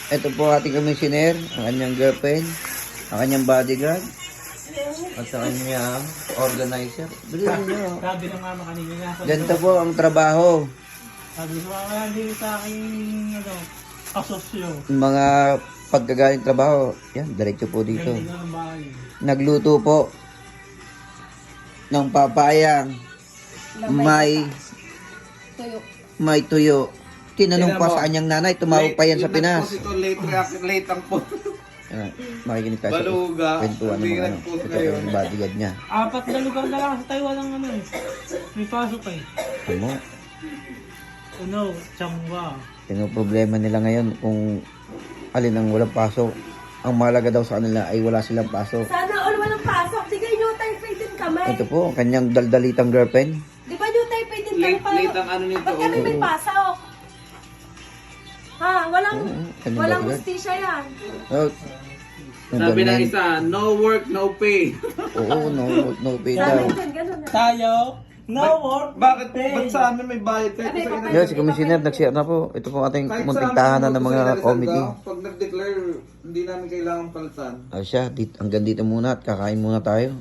Ito po ating commissioner, ang kanyang girlfriend, ang kanyang bodyguard, at sa kanyang organizer. Bilhin nyo. Sabi ng mama kanina nasa Ganito po ang trabaho. Sabi ng mama hindi sa aking asosyo. Mga pagkagaling trabaho, yan, diretso po dito. Hindi nga ng bahay. Nagluto po ng papayang Tuyo. may tuyo. Tinanong pa sa kanyang nanay, tumawag pa yan sa Pinas. Ito late ang po. Makikinig tayo Baluga. sa kwentuhan ng mga ano. Nag-post Ito ngayon. yung bodyguard niya. 4 na lugar na lang sa Taiwan ang ano eh. May pasok eh. Ano? Ano, Changwa. Yung problema nila ngayon kung alin ang walang pasok. Ang mahalaga daw sa kanila ay wala silang pasok. Sana all walang pasok. Di kayo new typhoid din kami. Ito po, ang kanyang daldalitang girlfriend. Di ba new typhoid din kami Late ang ano nito. Ba't kami may pasok? Ha? Walang, kanyang walang bodyguard. hustisya yan. Oh, Sabi ng isa, no work, no pay. Oo, no pay Sa daw. amin din, ganun na. Tayo, no work. Bakit? Ba't sa amin may bayad? Kahit Sabi sa ko, inyo. Yan, si Commissioner, nag-share na po. Ito po ating Kahit munting sa amin, tahanan ng sa mga Rizal committee. daw, pag nag-declare, hindi namin kailangan palitan. Siya, hanggang dito muna at kakain muna tayo.